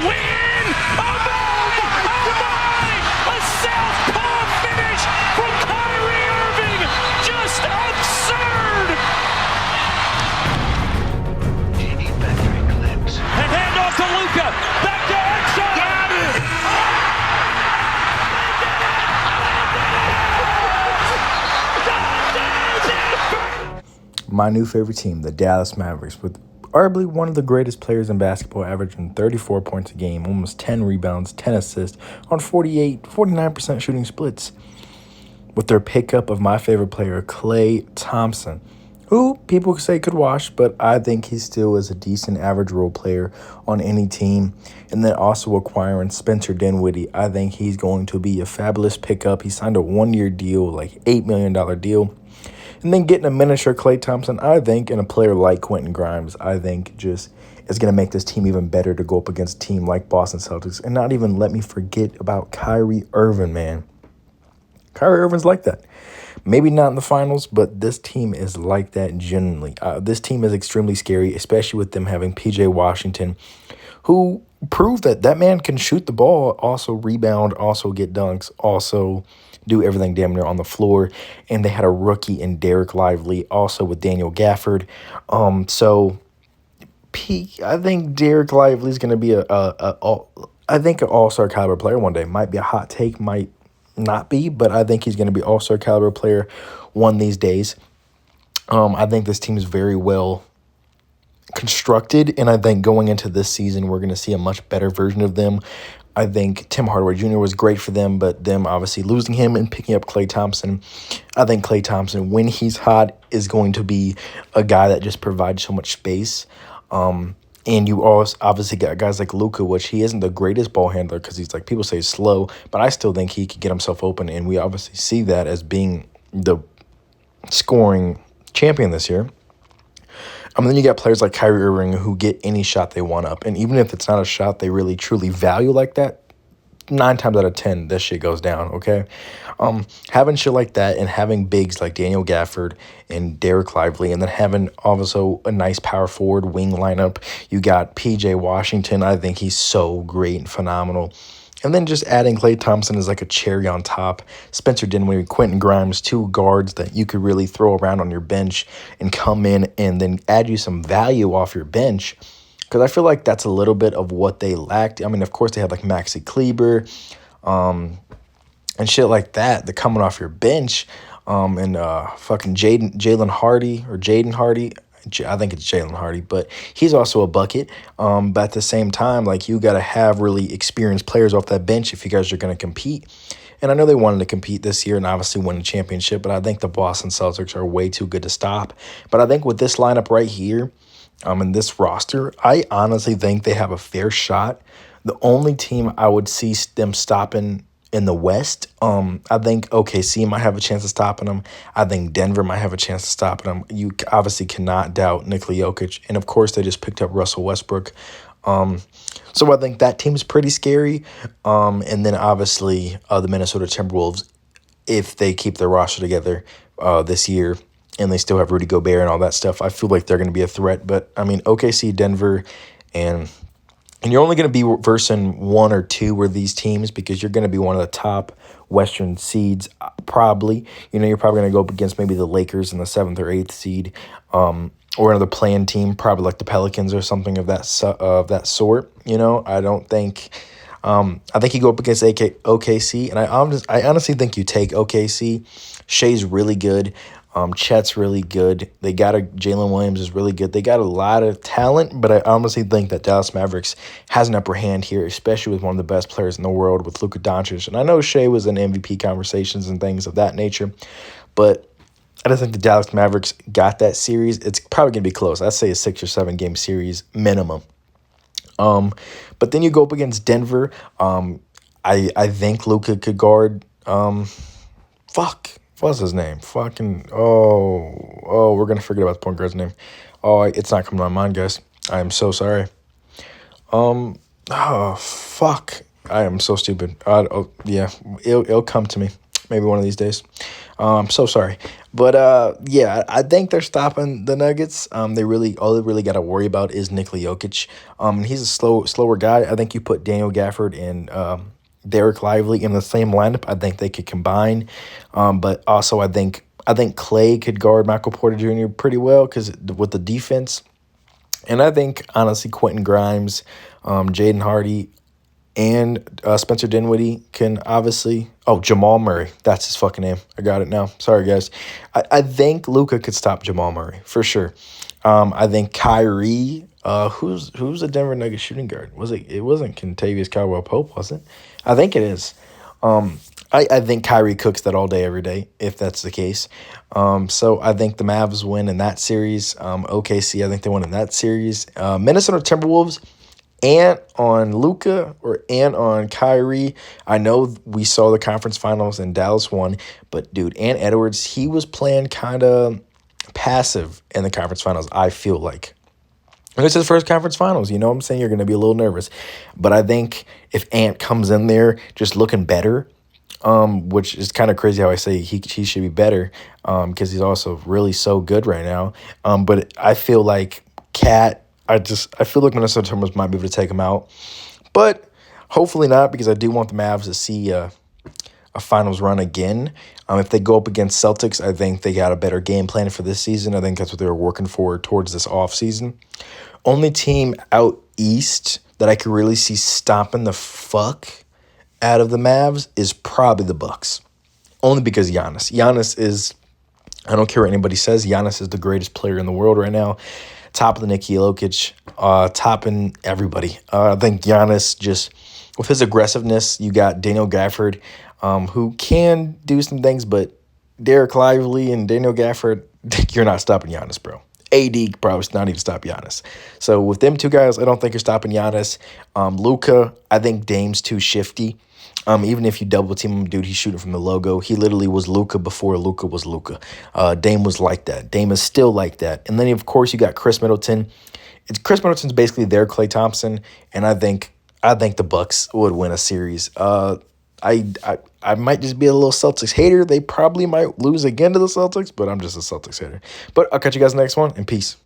win! Oh my! Oh my! A southpaw finish from Kyrie Irving! Just absurd! And handoff to Luka. Back to Exxon. Got it! My new favorite team, the Dallas Mavericks, with arguably one of the greatest players in basketball, averaging 34 points a game, almost 10 rebounds, 10 assists on 49% shooting splits. With their pickup of my favorite player, Klay Thompson, who people say could wash, but I think he still is a decent average role player on any team. And then also acquiring Spencer Dinwiddie, I think he's going to be a fabulous pickup. He signed a one-year deal, like $8 million deal. And then getting a miniature Klay Thompson, I think, and a player like Quentin Grimes, I think just is going to make this team even better to go up against a team like Boston Celtics. And not even let me forget about Kyrie Irving, man. Kyrie Irving's like that. Maybe not in the finals, but this team is like that genuinely. This team is extremely scary, especially with them having P.J. Washington, who proved that man can shoot the ball, also rebound, also get dunks, also do everything damn near on the floor. And they had a rookie in Derek Lively, also with Daniel Gafford. I think Derek Lively is going to be an all-star caliber player one day. Might be a hot take, might not be, but I think he's going to be all-star caliber player one these days. I think this team is very well constructed, and I think going into this season, we're going to see a much better version of them. I think Tim Hardaway Jr. was great for them, but them obviously losing him and picking up Klay Thompson. I think Klay Thompson, when he's hot, is going to be a guy that just provides so much space. And you also obviously got guys like Luka, which he isn't the greatest ball handler because he's like, people say slow, but I still think he could get himself open. And we obviously see that as being the scoring champion this year. Then you got players like Kyrie Irving who get any shot they want up. And even if it's not a shot they really truly value like that, 9 times out of 10, this shit goes down, okay? Having shit like that and having bigs like Daniel Gafford and Derek Lively, and then having also a nice power forward wing lineup. You got P.J. Washington. I think he's so great and phenomenal. And then just adding Klay Thompson is like a cherry on top. Spencer Dinwiddie, Quentin Grimes, 2 guards that you could really throw around on your bench and come in and then add you some value off your bench. Because I feel like that's a little bit of what they lacked. I mean, of course, they had like Maxi Kleber and shit like that. They're coming off your bench. And fucking Jaden Hardy. I think it's Jalen Hardy, but he's also a bucket. But at the same time, like, you got to have really experienced players off that bench if you guys are going to compete. And I know they wanted to compete this year and obviously win a championship, but I think the Boston Celtics are way too good to stop. But I think with this lineup right here, in this roster, I honestly think they have a fair shot. The only team I would see them stopping in the West, I think OKC might have a chance of stopping them. I think Denver might have a chance of stopping them. You obviously cannot doubt Nikola Jokic. And, of course, they just picked up Russell Westbrook. So I think that team's pretty scary. And then, obviously, the Minnesota Timberwolves, if they keep their roster together this year, and they still have Rudy Gobert and all that stuff, I feel like they're going to be a threat. But, I mean, OKC, Denver, and you're only going to be versing 1 or 2 of these teams because you're going to be one of the top Western seeds, probably. You're probably going to go up against maybe the Lakers in the 7th or 8th seed, or another play-in team, probably like the Pelicans or something of that sort. I don't think I think you go up against OKC, and I honestly think you take OKC. Shea's really good. Chet's really good. They got Jalen Williams is really good. They got a lot of talent, but I honestly think that Dallas Mavericks has an upper hand here, especially with one of the best players in the world with Luka Doncic. And I know Shea was in MVP conversations and things of that nature, but I just think the Dallas Mavericks got that series. It's probably going to be close. I'd say a 6 or 7 game series minimum. But then you go up against Denver. I think Luka could guard. What's his name? We're going to forget about the point guard's name. It's not coming to my mind, guys. I am so sorry. I am so stupid. Yeah, it'll come to me maybe one of these days. I'm so sorry. But yeah, I think they're stopping the Nuggets. They really all they really got to worry about is Nikola Jokic. He's a slower guy. I think you put Daniel Gafford and Derek Lively in the same lineup. I think they could combine. But also I think Clay could guard Michael Porter Jr. pretty well because with the defense. And I think honestly Quentin Grimes, Jaden Hardy, and Spencer Dinwiddie can obviously. Oh, Jamal Murray. That's his fucking name. I got it now. Sorry, guys. I think Luka could stop Jamal Murray for sure. I think Kyrie. Who's the Denver Nuggets shooting guard? Was it? It wasn't Kentavious Caldwell Pope, was it? I think it is. I think Kyrie cooks that all day, every day, if that's the case. So I think the Mavs win in that series. OKC, I think they win in that series. Minnesota Timberwolves and on Luka and on Kyrie. I know we saw the conference finals and Dallas won, but dude, Ant Edwards, he was playing kind of passive in the conference finals, I feel like. And it's his first conference finals. You know what I'm saying? You're going to be a little nervous. But I think if Ant comes in there just looking better, which is kind of crazy how I say he should be better because he's also really so good right now. But I feel like I feel like Minnesota Timberwolves might be able to take him out. But hopefully not because I do want the Mavs to see a finals run again. If they go up against Celtics, I think they got a better game plan for this season. I think that's what they were working for towards this offseason. Only team out east that I could really see stomping the fuck out of the Mavs is probably the Bucks. Only because Giannis. Giannis is, I don't care what anybody says, Giannis is the greatest player in the world right now. Top of the Nikola Jokic, topping everybody. I think Giannis just, with his aggressiveness, you got Daniel Gafford, who can do some things, but Derek Lively and Daniel Gafford, you're not stopping Giannis, bro. AD probably not even stop Giannis. So with them two guys, I don't think you're stopping Giannis. Luka, I think Dame's too shifty. Even if you double team him, dude, he's shooting from the logo. He literally was Luka before Luka was Luka. Dame was like that. Dame is still like that. And then, of course, you got Chris Middleton. Chris Middleton's basically their Klay Thompson, and I think the Bucks would win a series. I might just be a little Celtics hater. They probably might lose again to the Celtics, but I'm just a Celtics hater. But I'll catch you guys next one, and peace.